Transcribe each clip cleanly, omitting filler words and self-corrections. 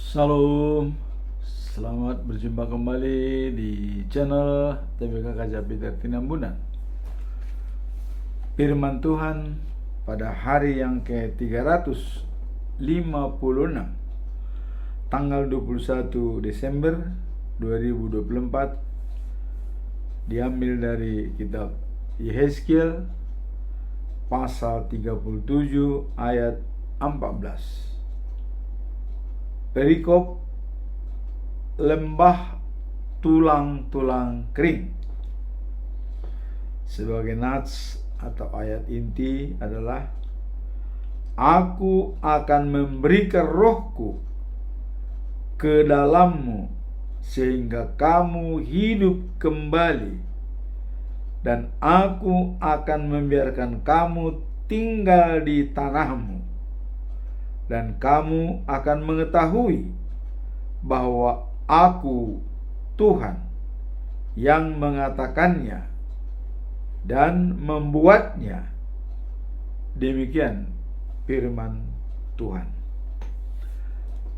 Salam, selamat berjumpa kembali di channel TBK Kaca Peter Tinambunan. Firman Tuhan pada hari yang ke-356, tanggal 21 Desember 2024, diambil dari kitab Yehezkiel pasal 37 ayat 14. Perikop lembah tulang-tulang kering. Sebagai nats atau ayat inti adalah, Aku akan memberikan rohku ke dalammu sehingga kamu hidup kembali, dan aku akan membiarkan kamu tinggal di tanahmu, dan kamu akan mengetahui bahwa Aku Tuhan yang mengatakannya dan membuatnya. Demikian firman Tuhan.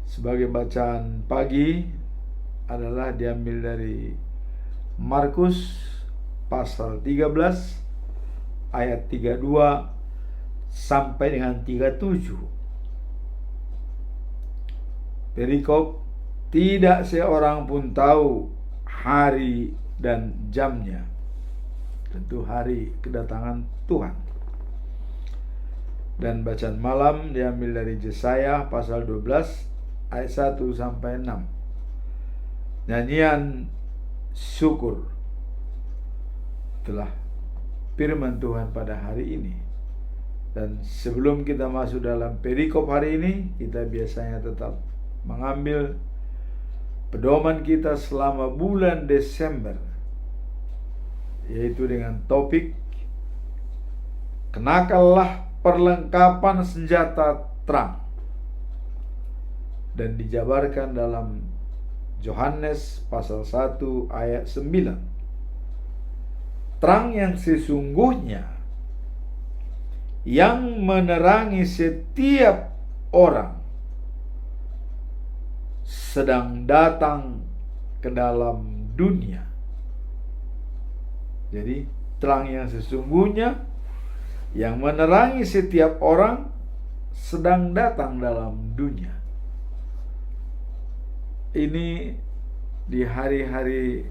Sebagai bacaan pagi adalah diambil dari Markus pasal 13 ayat 32 sampai dengan 37. Perikop, tidak seorang pun tahu hari dan jamnya. Tentu hari kedatangan Tuhan. Dan bacaan malam diambil dari Yesaya pasal 12 ayat 1 sampai 6. Nyanyian syukur. Itulah firman Tuhan pada hari ini. Dan sebelum kita masuk dalam perikop hari ini, kita biasanya tetap mengambil pedoman kita selama bulan Desember, yaitu dengan topik kenakanlah perlengkapan senjata terang, dan dijabarkan dalam Yohanes pasal 1 ayat 9. Terang yang sesungguhnya yang menerangi setiap orang sedang datang ke dalam dunia. Jadi terang yang sesungguhnya yang menerangi setiap orang sedang datang dalam dunia. Ini di hari-hari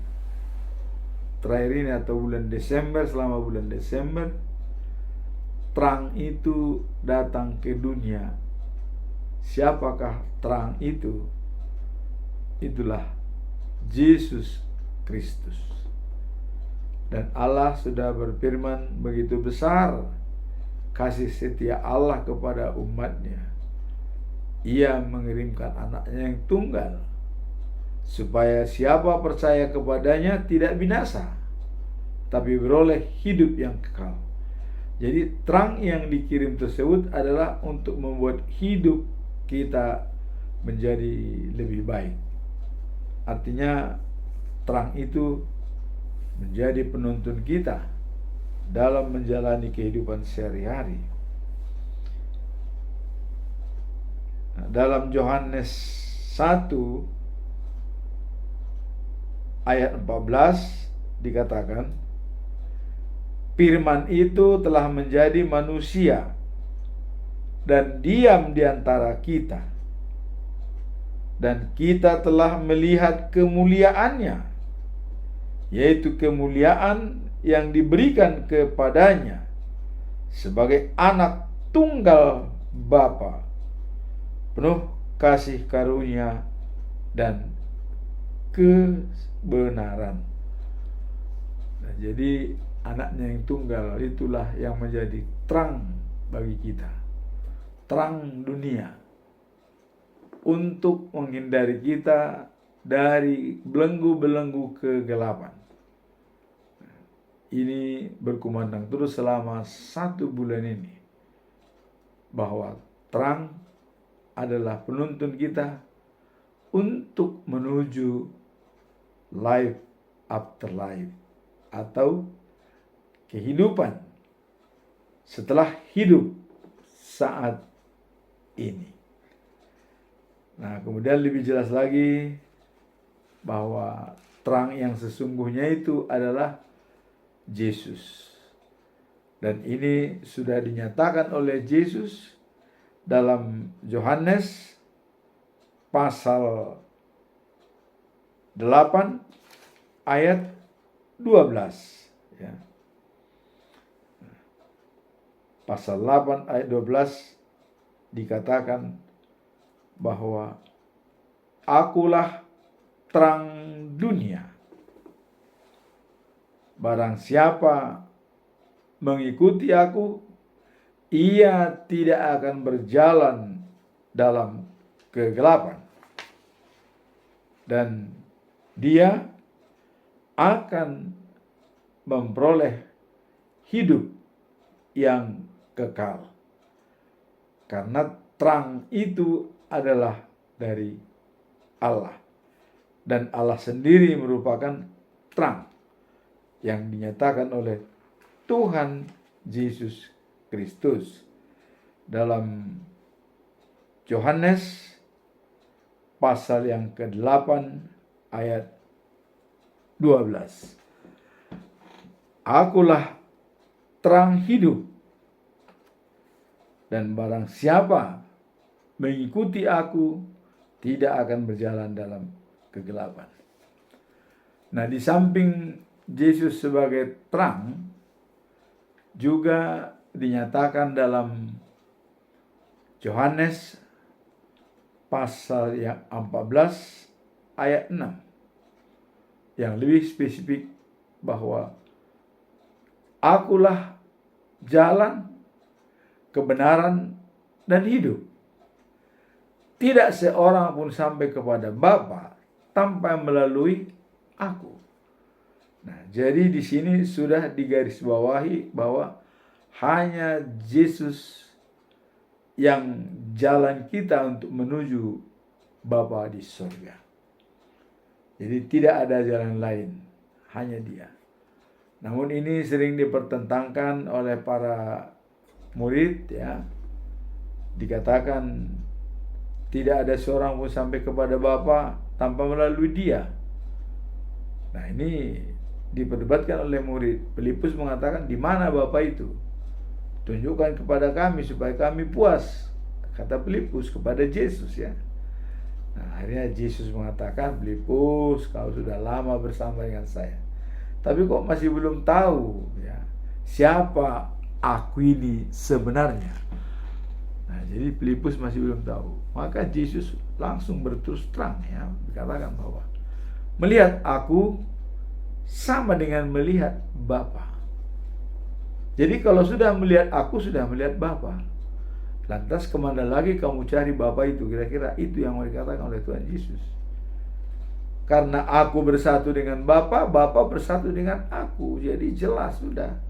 terakhir ini atau bulan Desember, selama bulan Desember, terang itu datang ke dunia. Siapakah terang itu? Itulah Yesus Kristus. Dan Allah sudah berfirman, begitu besar kasih setia Allah kepada umatnya, Ia mengirimkan anaknya yang tunggal, supaya siapa percaya kepadanya tidak binasa, tapi beroleh hidup yang kekal. Jadi terang yang dikirim tersebut adalah untuk membuat hidup kita menjadi lebih baik. Artinya terang itu menjadi penuntun kita dalam menjalani kehidupan sehari-hari. Dalam Yohanes 1 ayat 14 dikatakan, Firman itu telah menjadi manusia dan diam di antara kita, dan kita telah melihat kemuliaannya, yaitu kemuliaan yang diberikan kepadanya sebagai anak tunggal Bapa, penuh kasih karunia dan kebenaran. Nah, jadi anaknya yang tunggal itulah yang menjadi terang bagi kita, terang dunia, untuk menghindari kita dari belenggu-belenggu kegelapan. Ini berkumandang terus selama 1 bulan ini, bahwa terang adalah penuntun kita untuk menuju life after life, atau kehidupan setelah hidup saat ini. Nah, kemudian lebih jelas lagi bahwa terang yang sesungguhnya itu adalah Yesus. Dan ini sudah dinyatakan oleh Yesus dalam Yohanes pasal 8 ayat 12. Ya. Pasal 8 ayat 12 dikatakan bahwa akulah terang dunia. Barang siapa mengikuti aku, ia tidak akan berjalan dalam kegelapan, dan dia akan memperoleh hidup yang kekal. Karena terang itu adalah dari Allah, dan Allah sendiri merupakan terang yang dinyatakan oleh Tuhan Yesus Kristus dalam Yohanes pasal yang ke-8 ayat 12. Akulah terang hidup, dan barang siapa mengikuti aku tidak akan berjalan dalam kegelapan. Nah, di samping Yesus sebagai terang, juga dinyatakan dalam Yohanes pasal yang 14 ayat 6 yang lebih spesifik bahwa akulah jalan, kebenaran, dan hidup. Tidak seorang pun sampai kepada Bapa tanpa melalui aku. Nah, jadi di sini sudah digarisbawahi bahwa hanya Yesus yang jalan kita untuk menuju Bapa di surga. Jadi tidak ada jalan lain, hanya Dia. Namun ini sering dipertentangkan oleh para murid, ya. Dikatakan tidak ada seorang pun sampai kepada Bapa tanpa melalui Dia. Nah, ini diperdebatkan oleh murid. Filipus mengatakan, di mana Bapa itu? Tunjukkan kepada kami supaya kami puas. Kata Filipus kepada Yesus, ya. Nah, akhirnya Yesus mengatakan, Filipus, kau sudah lama bersama dengan saya, tapi kok masih belum tahu, ya, siapa aku ini sebenarnya. Nah, jadi Filipus masih belum tahu. Maka Yesus langsung berterus terang, ya, dikatakan bahwa melihat aku sama dengan melihat Bapa. Jadi kalau sudah melihat aku, sudah melihat Bapa. Lantas kemana lagi kamu cari Bapa itu? Kira-kira itu yang mau dikatakan oleh Tuhan Yesus. Karena aku bersatu dengan Bapa, Bapa bersatu dengan aku. Jadi jelas sudah.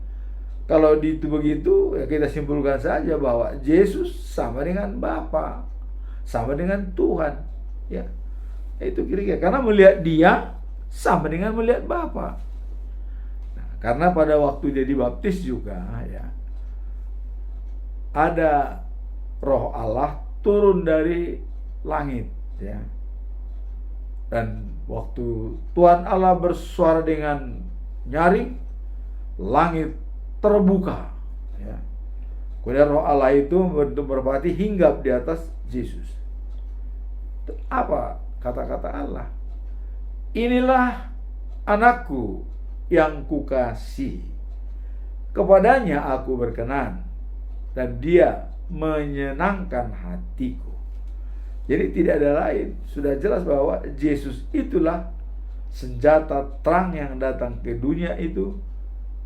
Kalau begitu, ya kita simpulkan saja bahwa Yesus sama dengan Bapa, sama dengan Tuhan. Ya, itu kira-kira. Karena melihat Dia sama dengan melihat Bapa. Nah, karena pada waktu dia dibaptis juga, ya, ada Roh Allah turun dari langit, ya. Dan waktu Tuhan Allah bersuara dengan nyaring, langit terbuka, ya. Kemudian Roh Allah itu berpati hinggap di atas Yesus. Apa kata-kata Allah? Inilah anakku yang kukasihi, kepadanya aku berkenan, dan dia menyenangkan hatiku. Jadi tidak ada lain. Sudah jelas bahwa Yesus itulah senjata terang yang datang ke dunia itu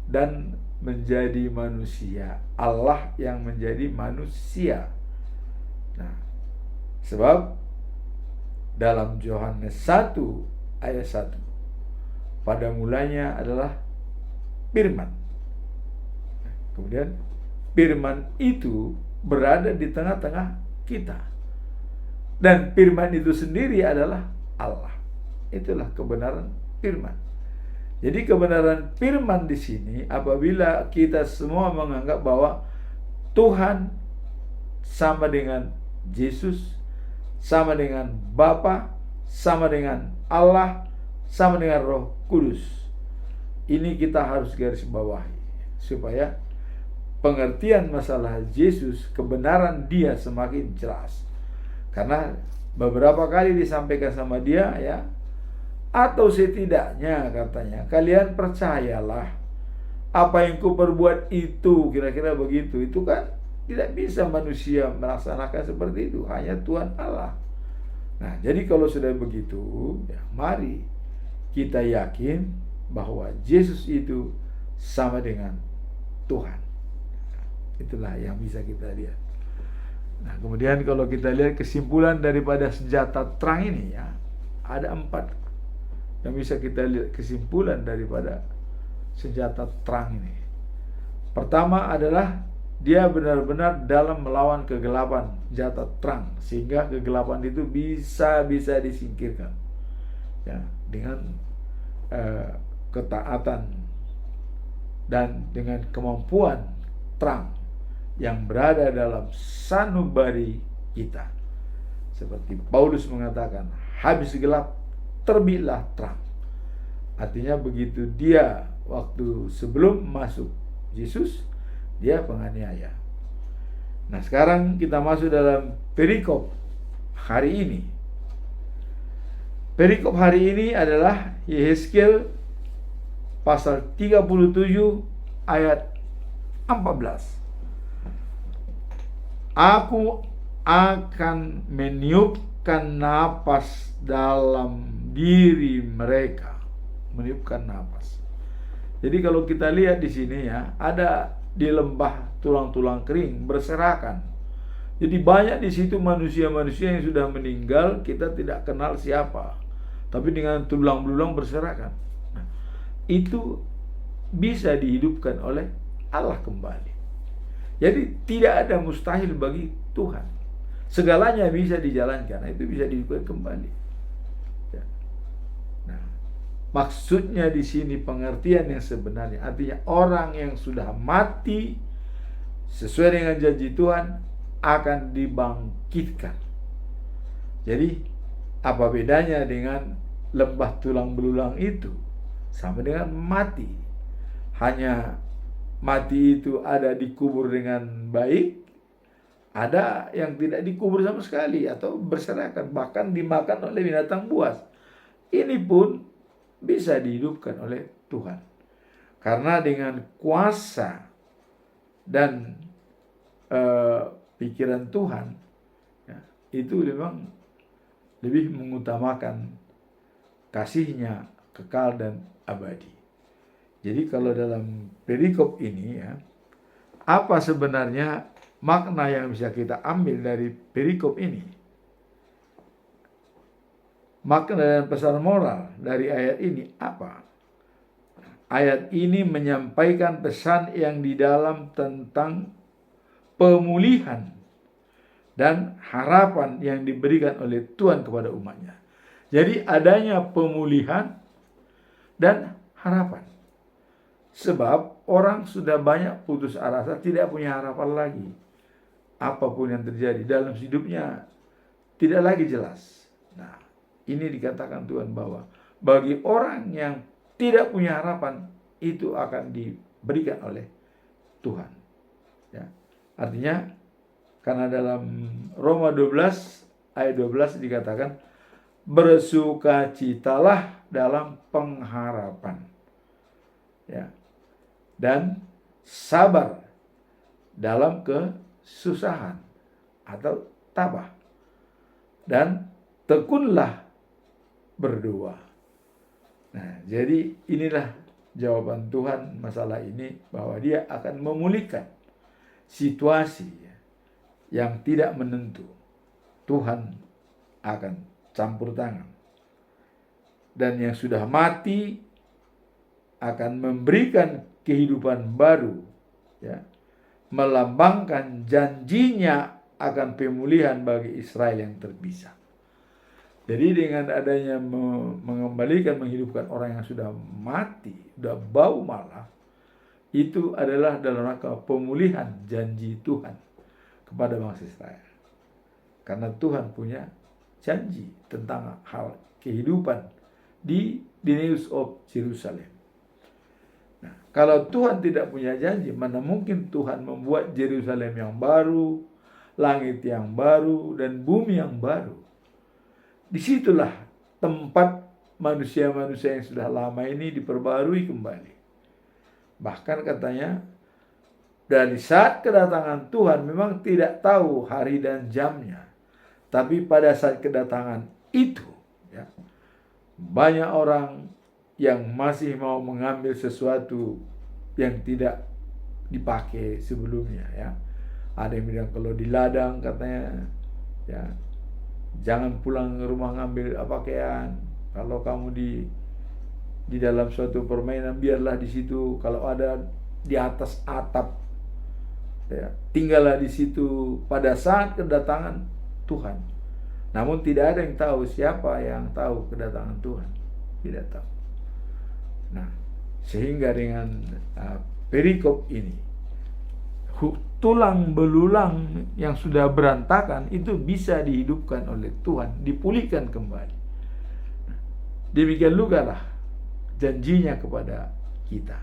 dan menjadi manusia. Allah yang menjadi manusia. Nah, sebab dalam Yohanes 1 ayat 1, pada mulanya adalah firman. Kemudian firman itu berada di tengah-tengah kita. Dan firman itu sendiri adalah Allah. Itulah kebenaran firman. Jadi kebenaran firman di sini apabila kita semua menganggap bahwa Tuhan sama dengan Yesus, sama dengan Bapa, sama dengan Allah, sama dengan Roh Kudus. Ini kita harus garis bawahi supaya pengertian masalah Yesus, kebenaran dia semakin jelas. Karena beberapa kali disampaikan sama dia, ya, atau setidaknya katanya, kalian percayalah apa yang ku perbuat itu, kira-kira begitu. Itu kan tidak bisa manusia melaksanakan seperti itu, hanya Tuhan Allah. Nah, jadi kalau sudah begitu, ya, mari kita yakin bahwa Yesus itu sama dengan Tuhan. Itulah yang bisa kita lihat. Nah, kemudian kalau kita lihat kesimpulan daripada senjata terang ini, ya, ada 4 yang bisa kita lihat kesimpulan daripada senjata terang ini. Pertama adalah dia benar-benar dalam melawan kegelapan, senjata terang, sehingga kegelapan itu bisa disingkirkan, ya, dengan ketaatan dan dengan kemampuan terang yang berada dalam sanubari kita. Seperti Paulus mengatakan, habis gelap terbitlah terang. Artinya begitu dia waktu sebelum masuk Yesus, dia penganiaya. Nah, sekarang kita masuk dalam perikop hari ini. Perikop hari ini adalah Yehezkiel pasal 37 ayat 14. Aku akan meniupkan napas dalam diri mereka. Meniupkan napas. Jadi kalau kita lihat di sini, ya, ada di lembah tulang-tulang kering berserakan. Jadi banyak di situ manusia-manusia yang sudah meninggal, kita tidak kenal siapa, tapi dengan tulang belulang berserakan. Nah, itu bisa dihidupkan oleh Allah kembali. Jadi tidak ada mustahil bagi Tuhan. Segalanya bisa dijalankan. Nah, itu bisa dihidupkan kembali. Ya. Nah, maksudnya di sini pengertian yang sebenarnya, artinya orang yang sudah mati sesuai dengan janji Tuhan akan dibangkitkan. Jadi apa bedanya dengan lembah tulang belulang itu? Sama dengan mati. Hanya mati itu ada dikubur dengan baik, ada yang tidak dikubur sama sekali atau berserakan, bahkan dimakan oleh binatang buas. Ini pun bisa dihidupkan oleh Tuhan. Karena dengan kuasa dan pikiran Tuhan, ya, itu memang lebih mengutamakan kasihnya kekal dan abadi. Jadi kalau dalam perikop ini, ya, apa sebenarnya makna yang bisa kita ambil dari perikop ini? Makna dan pesan moral dari ayat ini apa? Ayat ini menyampaikan pesan yang di dalam tentang pemulihan dan harapan yang diberikan oleh Tuhan kepada umatnya. Jadi adanya pemulihan dan harapan. Sebab orang sudah banyak putus asa, tidak punya harapan lagi. Apapun yang terjadi dalam hidupnya tidak lagi jelas. Nah, ini dikatakan Tuhan bahwa bagi orang yang tidak punya harapan, itu akan diberikan oleh Tuhan. Ya. Artinya, karena dalam Roma 12 ayat 12 dikatakan, bersukacitalah dalam pengharapan, ya, dan sabar dalam kesusahan atau tabah, dan tekunlah berdoa. Nah, jadi inilah jawaban Tuhan masalah ini, bahwa dia akan memulihkan situasi yang tidak menentu. Tuhan akan campur tangan. Dan yang sudah mati akan memberikan kehidupan baru, ya, melambangkan janjinya akan pemulihan bagi Israel yang terpisah. Jadi dengan adanya mengembalikan, menghidupkan orang yang sudah mati, sudah bau malah, itu adalah dalam rangka pemulihan janji Tuhan kepada bangsa Israel. Karena Tuhan punya janji tentang hal kehidupan di News of Jerusalem. Nah, kalau Tuhan tidak punya janji, mana mungkin Tuhan membuat Yerusalem yang baru, langit yang baru, dan bumi yang baru. Disitulah tempat manusia-manusia yang sudah lama ini diperbarui kembali. Bahkan katanya, dari saat kedatangan Tuhan memang tidak tahu hari dan jamnya. Tapi pada saat kedatangan itu, ya, banyak orang yang masih mau mengambil sesuatu yang tidak dipakai sebelumnya, ya. Ada yang bilang kalau di ladang katanya, ya, jangan pulang ke rumah ngambil pakaian. Kalau kamu di dalam suatu permainan, biarlah di situ. Kalau ada di atas atap, ya, tinggallah di situ pada saat kedatangan Tuhan. Namun tidak ada yang tahu siapa yang tahu kedatangan Tuhan. Tidak tahu. Nah, sehingga dengan perikop ini, tulang belulang yang sudah berantakan itu bisa dihidupkan oleh Tuhan, dipulihkan kembali. Nah, demikian juga lah janjinya kepada kita.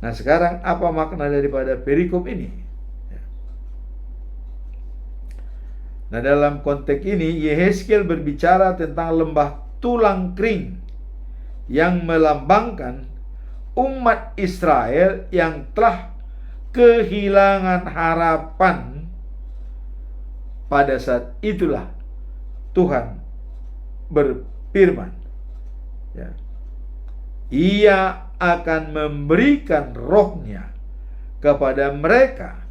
Nah, sekarang apa makna daripada perikop ini? Nah, dalam konteks ini Yehezkiel berbicara tentang lembah tulang kering yang melambangkan umat Israel yang telah kehilangan harapan. Pada saat itulah Tuhan berfirman, ya, Ia akan memberikan rohnya kepada mereka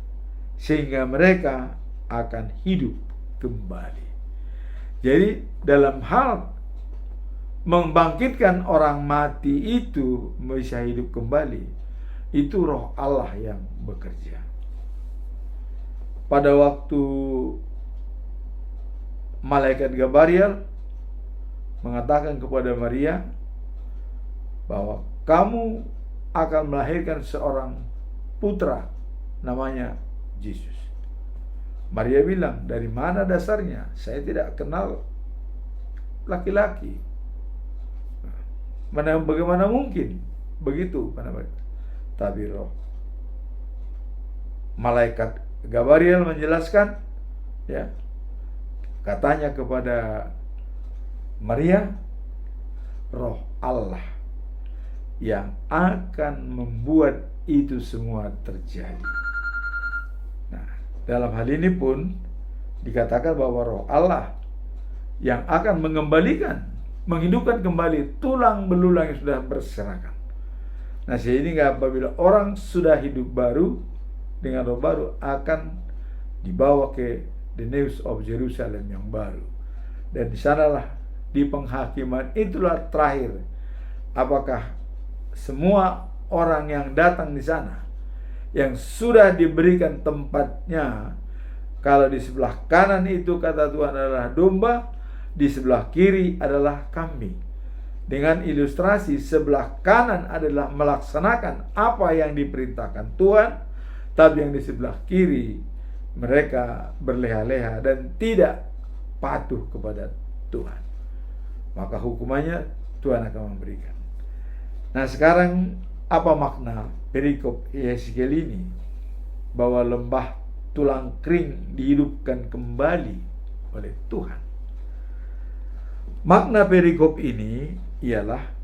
sehingga mereka akan hidup kembali. Jadi dalam hal membangkitkan orang mati itu bisa hidup kembali, itu roh Allah yang bekerja. Pada waktu malaikat Gabriel mengatakan kepada Maria bahwa kamu akan melahirkan seorang putra namanya Yesus. Maria bilang, dari mana dasarnya? Saya tidak kenal laki-laki. Bagaimana mungkin begitu? Tapi roh malaikat Gabriel menjelaskan, ya, katanya kepada Maria, roh Allah yang akan membuat itu semua terjadi. Nah, dalam hal ini pun dikatakan bahwa roh Allah yang akan mengembalikan, menghidupkan kembali tulang belulang yang sudah berserakan. Nah, sehingga apabila orang sudah hidup baru dengan roh baru, akan dibawa ke the News of Jerusalem yang baru. Dan di sanalah, di penghakiman itulah terakhir, apakah semua orang yang datang di sana yang sudah diberikan tempatnya. Kalau di sebelah kanan itu kata Tuhan adalah domba, di sebelah kiri adalah kambing. Dengan ilustrasi sebelah kanan adalah melaksanakan apa yang diperintahkan Tuhan, tapi yang di sebelah kiri mereka berleha-leha dan tidak patuh kepada Tuhan. Maka hukumannya Tuhan akan memberikan. Nah, sekarang apa makna perikop Yehezkiel ini? Bahwa lembah tulang kering dihidupkan kembali oleh Tuhan. Makna perikop ini ialah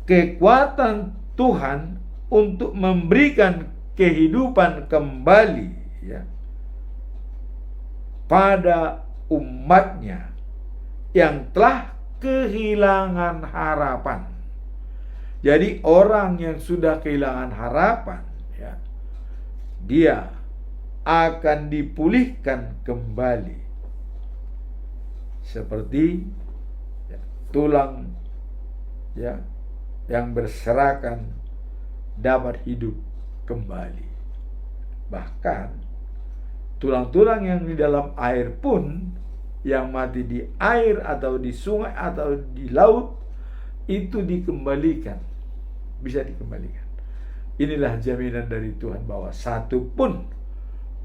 kekuatan Tuhan untuk memberikan kehidupan kembali, ya, pada umatnya yang telah kehilangan harapan. Jadi orang yang sudah kehilangan harapan, ya, dia akan dipulihkan kembali seperti, ya, tulang, ya, yang berserakan dapat hidup kembali. Bahkan tulang-tulang yang di dalam air pun, yang mati di air atau di sungai atau di laut, itu dikembalikan, bisa dikembalikan. Inilah jaminan dari Tuhan bahwa satu pun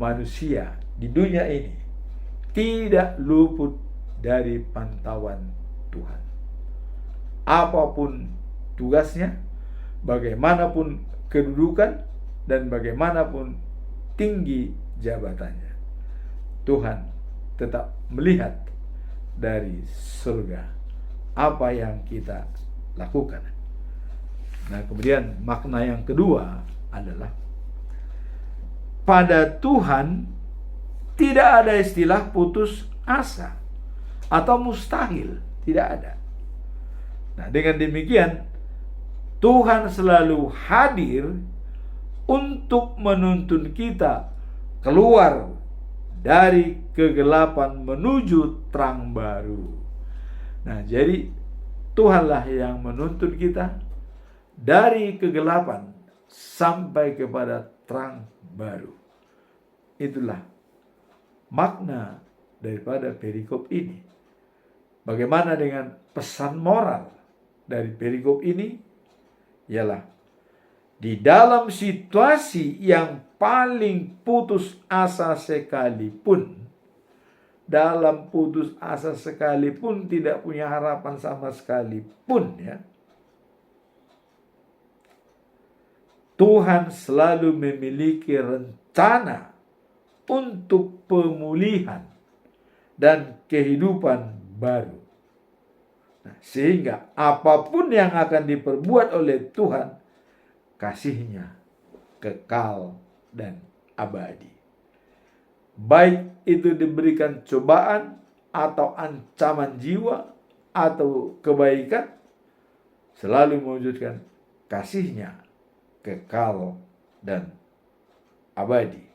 manusia di dunia ini tidak luput dari pantauan Tuhan. Apapun tugasnya, bagaimanapun kedudukan, dan bagaimanapun tinggi jabatannya, Tuhan tetap melihat dari surga apa yang kita lakukan. Nah, kemudian makna yang kedua adalah pada Tuhan tidak ada istilah putus asa atau mustahil, tidak ada. Nah, dengan demikian Tuhan selalu hadir untuk menuntun kita keluar dari kegelapan menuju terang baru. Nah, jadi Tuhanlah yang menuntun kita dari kegelapan sampai kepada terang baru. Itulah makna daripada perikop ini. Bagaimana dengan pesan moral dari perikop ini? Ialah di dalam situasi yang paling putus asa sekalipun, dalam putus asa sekalipun, tidak punya harapan sama sekalipun, ya, Tuhan selalu memiliki rencana untuk pemulihan dan kehidupan baru. Nah, sehingga apapun yang akan diperbuat oleh Tuhan, kasih-Nya kekal dan abadi. Baik itu diberikan cobaan atau ancaman jiwa atau kebaikan, selalu mewujudkan kasih-Nya kekal dan abadi.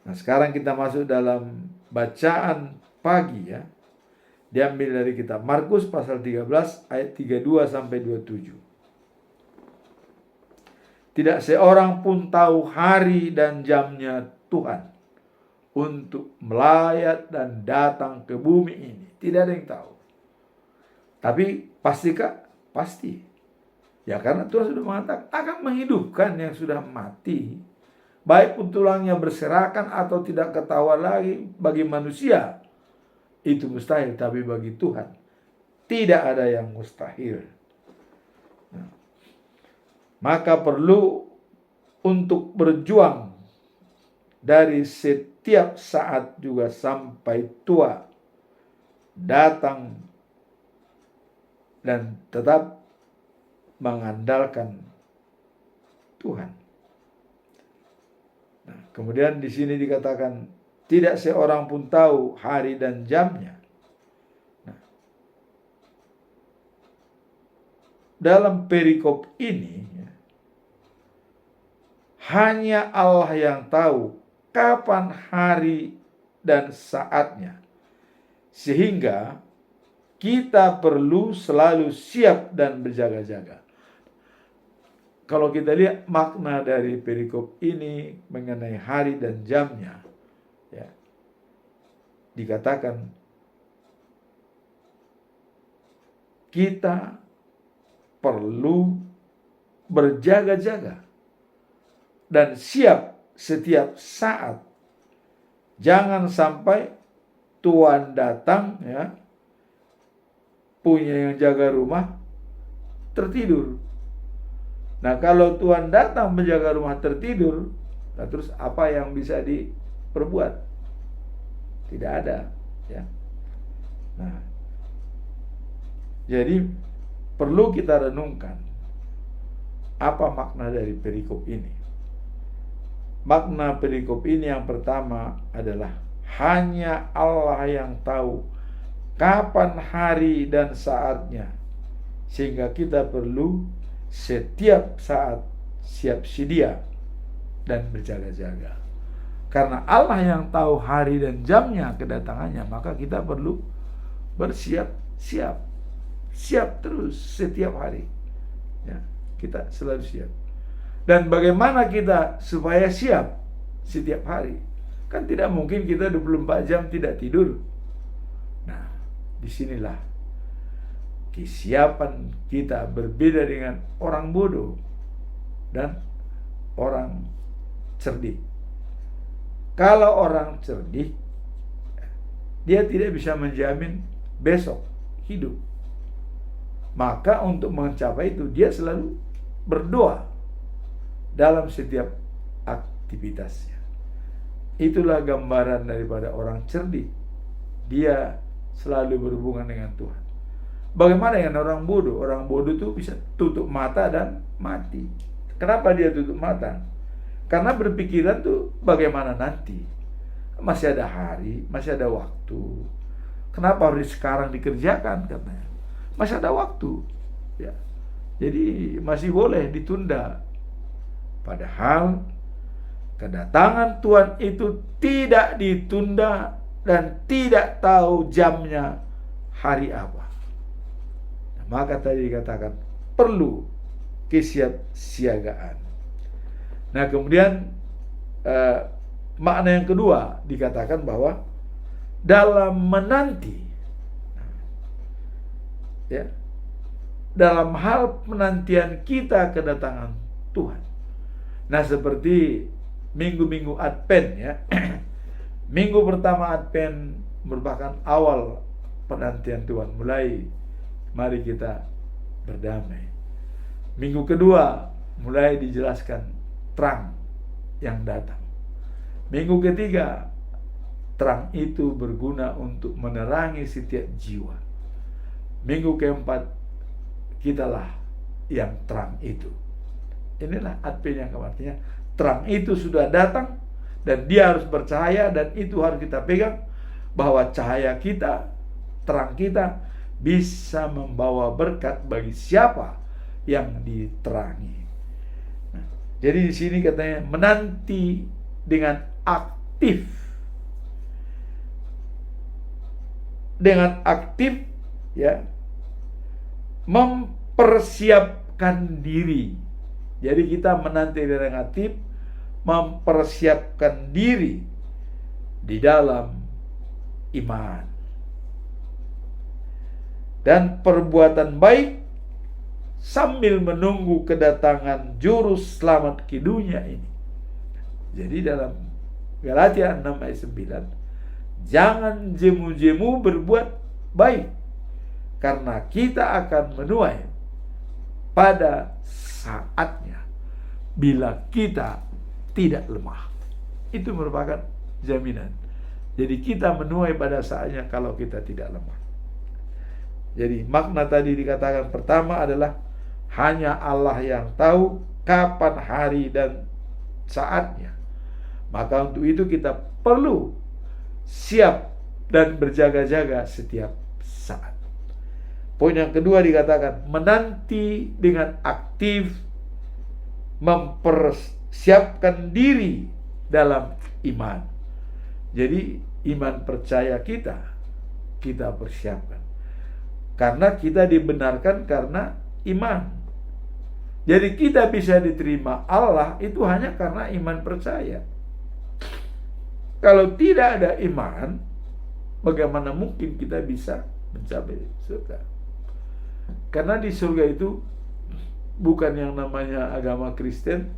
Nah, sekarang kita masuk dalam bacaan pagi, ya. Diambil dari kitab Markus pasal 13 ayat 32 sampai 27. Tidak seorang pun tahu hari dan jamnya Tuhan untuk melayat dan datang ke bumi ini. Tidak ada yang tahu. Tapi pastikah? Pasti. Ya, karena Tuhan sudah mengatakan akan menghidupkan yang sudah mati. Baik pun tulangnya berserakan atau tidak ketahuan lagi bagi manusia. Itu mustahil, tapi bagi Tuhan tidak ada yang mustahil. Nah, maka perlu untuk berjuang dari setiap saat juga sampai tua, datang dan tetap mengandalkan Tuhan. Nah, kemudian di sini dikatakan tidak seorang pun tahu hari dan jamnya. Nah, dalam perikop ini, hanya Allah yang tahu kapan hari dan saatnya. Sehingga kita perlu selalu siap dan berjaga-jaga. Kalau kita lihat makna dari perikop ini mengenai hari dan jamnya, ya, dikatakan kita perlu berjaga-jaga dan siap setiap saat. Jangan sampai Tuhan datang, ya, punya yang jaga rumah tertidur. Nah, kalau Tuhan datang menjaga rumah tertidur, nah terus apa yang bisa diperbuat? Tidak ada, ya. Nah, jadi perlu kita renungkan apa makna dari perikop ini. Makna perikop ini yang pertama adalah hanya Allah yang tahu kapan hari dan saatnya, sehingga kita perlu setiap saat siap sedia dan berjaga-jaga. Karena Allah yang tahu hari dan jamnya kedatangannya, maka kita perlu bersiap-siap. Siap terus setiap hari, ya, kita selalu siap. Dan bagaimana kita supaya siap setiap hari? Kan tidak mungkin kita 24 jam tidak tidur. Nah, disinilah kesiapan kita berbeda dengan orang bodoh dan orang cerdik. Kalau orang cerdik, dia tidak bisa menjamin besok hidup. Maka untuk mencapai itu dia selalu berdoa dalam setiap aktivitasnya. Itulah gambaran daripada orang cerdik. Dia selalu berhubungan dengan Tuhan. Bagaimana dengan orang bodoh? Orang bodoh itu bisa tutup mata dan mati. Kenapa dia tutup mata? Karena berpikiran tuh bagaimana nanti. Masih ada hari, masih ada waktu. Kenapa harus sekarang dikerjakan katanya? Masih ada waktu. Ya. Jadi masih boleh ditunda. Padahal kedatangan Tuhan itu tidak ditunda dan tidak tahu jamnya hari apa. Nah, maka tadi dikatakan perlu kesiapsiagaan. Nah, kemudian makna yang kedua dikatakan bahwa dalam menanti, ya, dalam hal penantian kita kedatangan Tuhan. Nah, seperti minggu-minggu Advent, ya. Minggu pertama Advent merupakan awal penantian Tuhan. Mulai mari kita berdamai. Minggu kedua mulai dijelaskan terang yang datang. Minggu ketiga, terang itu berguna untuk menerangi setiap jiwa. Minggu keempat, kitalah yang terang itu. Inilah Advent yang artinya terang itu sudah datang dan dia harus bercahaya, dan itu harus kita pegang bahwa cahaya kita, terang kita bisa membawa berkat bagi siapa yang diterangi. Nah, jadi di sini katanya menanti dengan aktif. Dengan aktif, ya, mempersiapkan diri. Jadi kita menanti dengan aktif, mempersiapkan diri di dalam iman dan perbuatan baik sambil menunggu kedatangan juru selamat ke dunia ini. Jadi dalam Galatia 6 ayat 9, jangan jemu-jemu berbuat baik, karena kita akan menuai pada saatnya bila kita tidak lemah. Itu merupakan jaminan. Jadi kita menuai pada saatnya kalau kita tidak lemah. Jadi makna tadi dikatakan pertama adalah hanya Allah yang tahu kapan hari dan saatnya. Maka untuk itu kita perlu siap dan berjaga-jaga setiap saat. Poin yang kedua dikatakan menanti dengan aktif, mempersiapkan diri dalam iman. Jadi iman percaya kita persiapkan. Karena kita dibenarkan karena iman. Jadi kita bisa diterima Allah itu hanya karena iman percaya. Kalau tidak ada iman, bagaimana mungkin kita bisa mencapai surga? Karena di surga itu bukan yang namanya agama Kristen,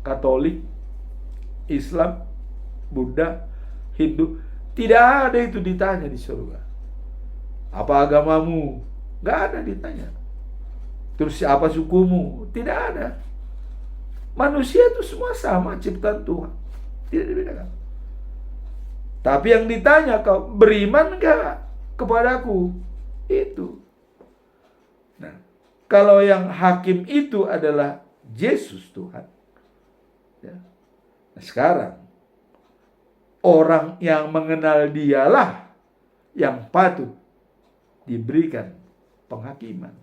Katolik, Islam, Buddha, Hindu. Tidak ada itu ditanya di surga. Apa agamamu? Gak ada ditanya. Terus siapa sukumu? Tidak ada. Manusia itu semua sama ciptaan Tuhan. Tidak dibedakan. Tapi yang ditanya, kau beriman gak kepadaku? Itu. Nah, kalau yang hakim itu adalah Yesus Tuhan, ya. Nah, sekarang orang yang mengenal dialah yang patut diberikan penghakiman.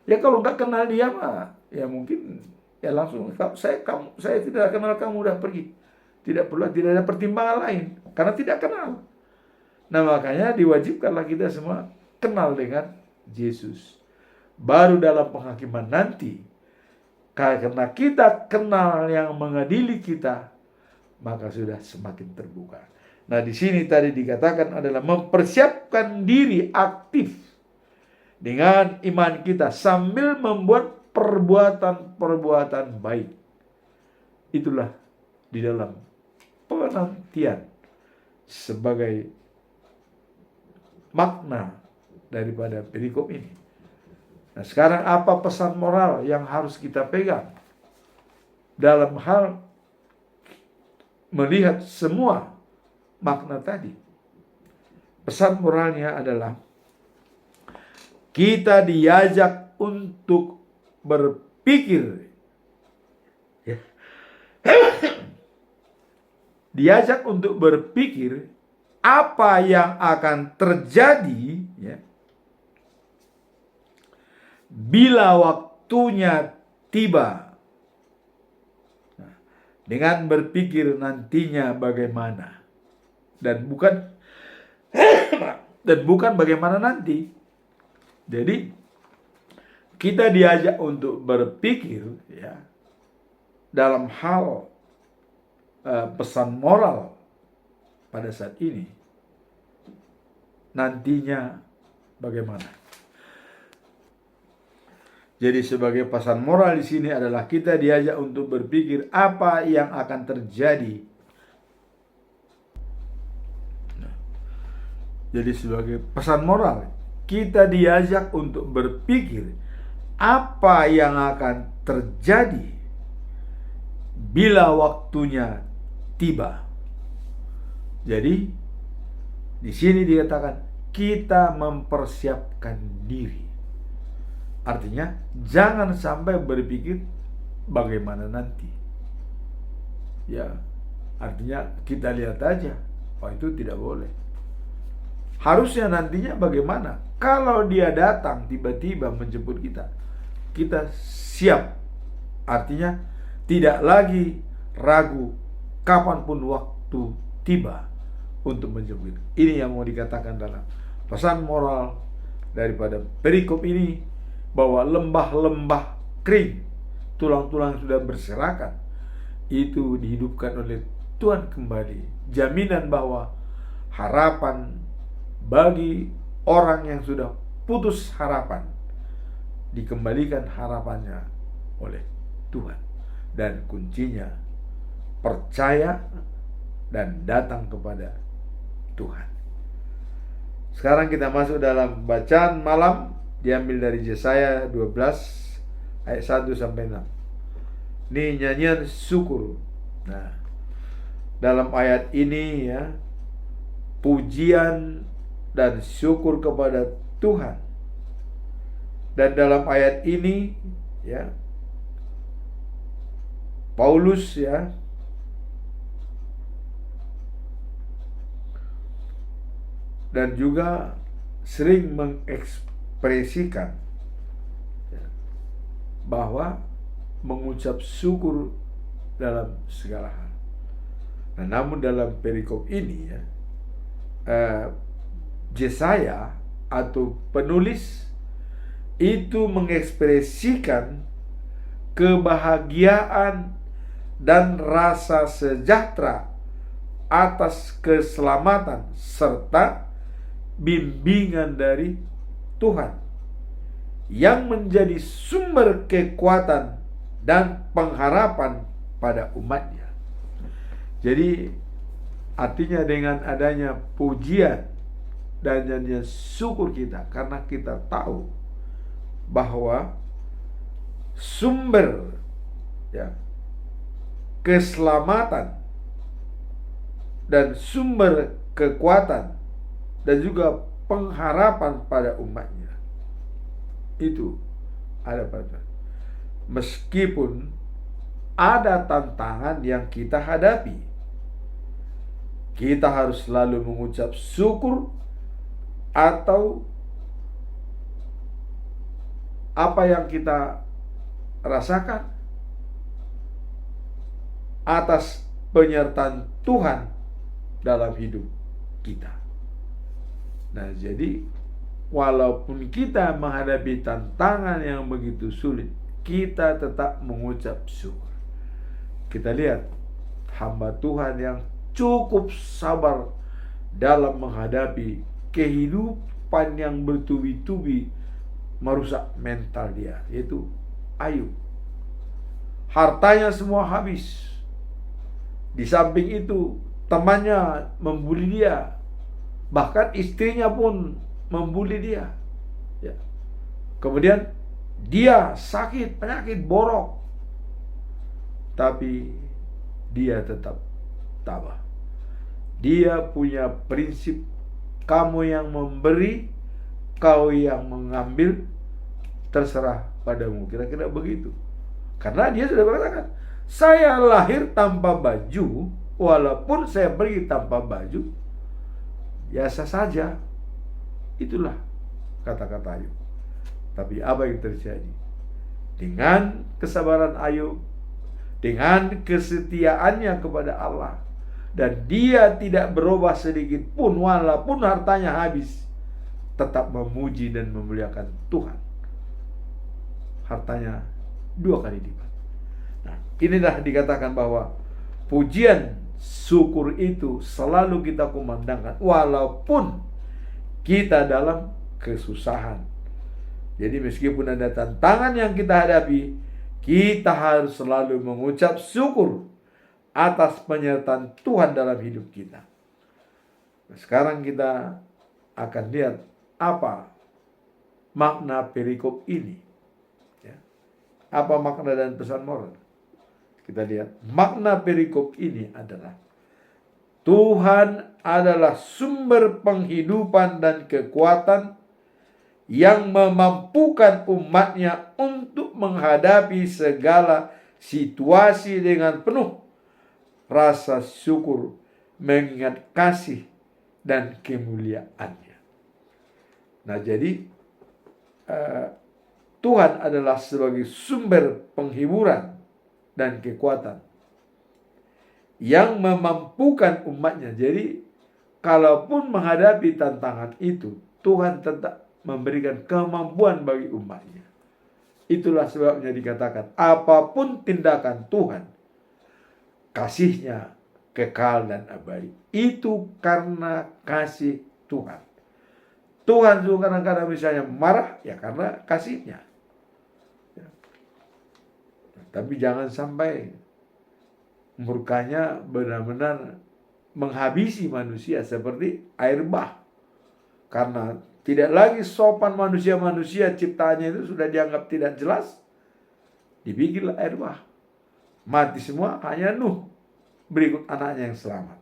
Ya kalau nggak kenal dia mah, ya mungkin ya langsung saya tidak kenal kamu, udah pergi. Tidak ada pertimbangan lain karena tidak kenal. Nah makanya diwajibkanlah kita semua kenal dengan Yesus. Baru dalam penghakiman nanti, karena kita kenal yang mengadili kita, maka sudah semakin terbuka. Nah di sini tadi dikatakan adalah mempersiapkan diri aktif dengan iman kita sambil membuat perbuatan-perbuatan baik. Itulah di dalam penantian sebagai makna daripada perikop ini. Nah, sekarang apa pesan moral yang harus kita pegang dalam hal melihat semua makna tadi? Pesan moralnya adalah kita diajak untuk berpikir, ya. Diajak untuk berpikir apa yang akan terjadi, ya, bila waktunya tiba. Nah, dengan berpikir nantinya bagaimana, dan bukan bagaimana nanti. Jadi kita diajak untuk berpikir, ya, dalam hal pesan moral pada saat ini, nantinya bagaimana. Jadi sebagai pesan moral di sini adalah kita diajak untuk berpikir apa yang akan terjadi. Jadi sebagai pesan moral, kita diajak untuk berpikir apa yang akan terjadi bila waktunya tiba. Jadi di sini dikatakan kita mempersiapkan diri. Artinya jangan sampai berpikir bagaimana nanti. Ya, artinya kita lihat aja. Oh, itu tidak boleh. Harusnya nantinya bagaimana? Kalau dia datang tiba-tiba menjemput kita, kita siap. Artinya tidak lagi ragu kapanpun waktu tiba untuk menjemput. Ini yang mau dikatakan dalam pesan moral daripada perikop ini, bahwa lembah-lembah kering, tulang-tulang sudah berserakan, itu dihidupkan oleh Tuhan kembali. Jaminan bahwa harapan bagi orang yang sudah putus harapan, dikembalikan harapannya oleh Tuhan. Dan kuncinya percaya dan datang kepada Tuhan. Sekarang kita masuk dalam bacaan malam, diambil dari Yesaya 12 ayat 1 sampai 6. Ini nyanyian syukur. Nah, dalam ayat ini, ya, pujian dan syukur kepada Tuhan. Dan dalam ayat ini, ya, Paulus, ya, dan juga sering mengekspresikan, ya, bahwa mengucap syukur dalam segala hal. Nah, namun dalam perikop ini, ya, Yesaya atau penulis itu mengekspresikan kebahagiaan dan rasa sejahtera atas keselamatan serta bimbingan dari Tuhan yang menjadi sumber kekuatan dan pengharapan pada umatnya. Jadi artinya dengan adanya pujian dan nyanyian syukur kita, karena kita tahu bahwa sumber, ya, keselamatan dan sumber kekuatan dan juga pengharapan pada umatnya itu ada pada, meskipun ada tantangan yang kita hadapi, kita harus selalu mengucap syukur atau apa yang kita rasakan atas penyertaan Tuhan dalam hidup kita. Nah, jadi walaupun kita menghadapi tantangan yang begitu sulit, kita tetap mengucap syukur. Kita lihat hamba Tuhan yang cukup sabar dalam menghadapi kehidupan yang bertubi-tubi merusak mental dia, yaitu Ayub. Hartanya semua habis. Di samping itu temannya membuli dia, Bahkan istrinya pun membuli dia. Ya. Kemudian dia sakit, penyakit borok. Tapi dia tetap tabah. Dia punya prinsip, kamu yang memberi, kau yang mengambil, terserah padamu. Kira-kira begitu. Karena dia sudah berkatakan, saya lahir tanpa baju, walaupun saya pergi tanpa baju, biasa saja. Itulah kata-kata Ayub. Tapi apa yang terjadi? Dengan kesabaran Ayub, dengan kesetiaannya kepada Allah, dan dia tidak berubah sedikit pun walaupun hartanya habis, tetap memuji dan memuliakan Tuhan. Hartanya 2 kali lipat. Nah, inilah dikatakan bahwa pujian syukur itu selalu kita kumandangkan walaupun kita dalam kesusahan. Jadi meskipun ada tantangan yang kita hadapi, kita harus selalu mengucap syukur atas penyertaan Tuhan dalam hidup kita. Nah, sekarang kita akan lihat apa makna perikop ini. Ya. Apa makna dan pesan moral? Kita lihat, makna perikop ini adalah Tuhan adalah sumber penghidupan dan kekuatan yang memampukan umatnya untuk menghadapi segala situasi dengan penuh rasa syukur, mengingat kasih dan kemuliaannya. Nah, jadi Tuhan adalah sebagai sumber penghiburan dan kekuatan yang memampukan umatnya. Jadi kalaupun menghadapi tantangan itu, Tuhan tetap memberikan kemampuan bagi umatnya. Itulah sebabnya dikatakan, apapun tindakan Tuhan, kasih-Nya kekal dan abadi. Itu karena kasih Tuhan. Tuhan juga kadang-kadang misalnya marah, ya karena kasih-Nya. Ya. Tapi jangan sampai murkanya benar-benar menghabisi manusia seperti air bah. Karena tidak lagi sopan manusia-manusia ciptaannya itu sudah dianggap tidak jelas, dibikinlah air bah. Mati semua, hanya Nuh berikut anaknya yang selamat.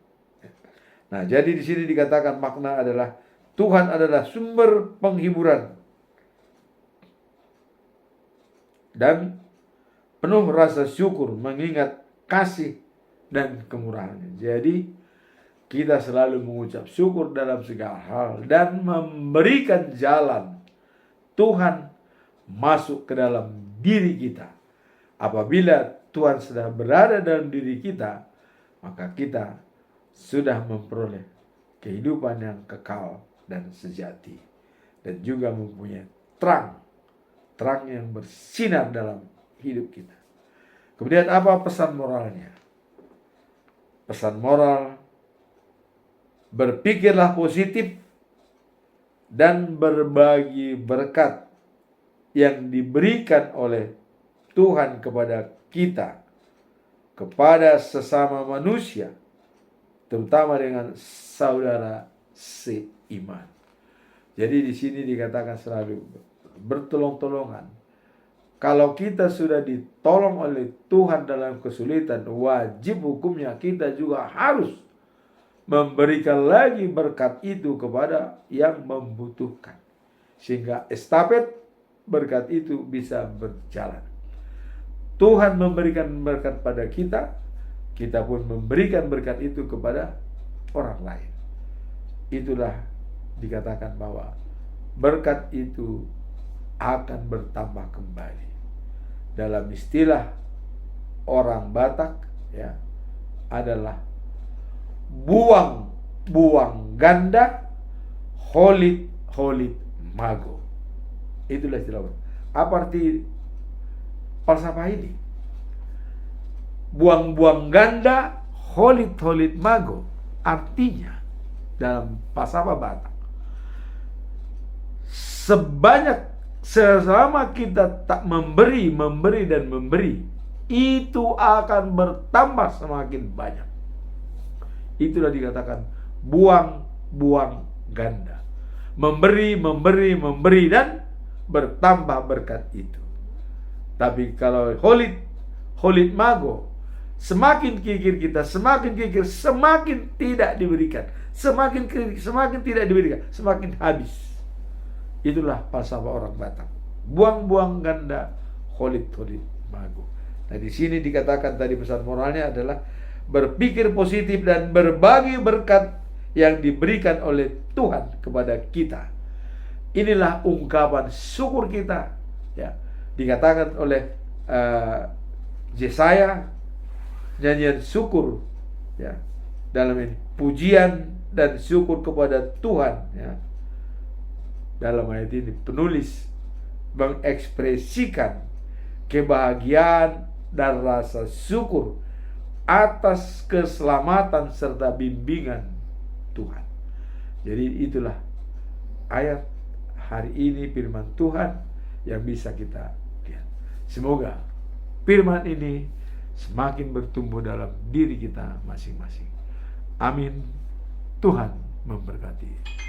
Nah, jadi di sini dikatakan makna adalah Tuhan adalah sumber penghiburan dan penuh rasa syukur mengingat kasih dan kemurahannya. Jadi kita selalu mengucap syukur dalam segala hal dan memberikan jalan Tuhan masuk ke dalam diri kita. Apabila Tuhan sudah berada dalam diri kita, maka kita sudah memperoleh kehidupan yang kekal dan sejati, dan juga mempunyai terang yang bersinar dalam hidup kita. Kemudian apa pesan moralnya? Pesan moral, berpikirlah positif dan berbagi berkat yang diberikan oleh Tuhan kepada kita, kepada sesama manusia, terutama dengan saudara seiman. Jadi di sini dikatakan selalu bertolong-tolongan. Kalau kita sudah ditolong oleh Tuhan dalam kesulitan, wajib hukumnya kita juga harus memberikan lagi berkat itu kepada yang membutuhkan. Sehingga estafet berkat itu bisa berjalan. Tuhan memberikan berkat pada kita, kita pun memberikan berkat itu kepada orang lain. Itulah dikatakan bahwa berkat itu akan bertambah kembali. Dalam istilah orang Batak ya, adalah buang ganda, holit mago. Itulah istilah. Apa arti falsafah ini? Buang ganda, holit mago. Artinya dalam falsafah Batak, selama kita tak memberi, itu akan bertambah semakin banyak. Itulah dikatakan buang ganda. Memberi, memberi, memberi, dan bertambah berkat itu. Tapi kalau holit mago, semakin kikir kita, semakin kikir, semakin tidak diberikan. Semakin kikir, semakin tidak diberikan, semakin habis. Itulah falsafah orang Batak. Buang-buang ganda, holit mago. Nah, di sini dikatakan tadi pesan moralnya adalah berpikir positif dan berbagi berkat yang diberikan oleh Tuhan kepada kita. Inilah ungkapan syukur kita, ya. Dikatakan oleh Yesaya, nyanyian syukur, ya, dalam ini pujian dan syukur kepada Tuhan, ya. Dalam ayat ini penulis mengekspresikan kebahagiaan dan rasa syukur atas keselamatan serta bimbingan Tuhan. Jadi itulah ayat hari ini, firman Tuhan yang bisa kita lihat. Semoga firman ini semakin bertumbuh dalam diri kita masing-masing. Amin. Tuhan memberkati.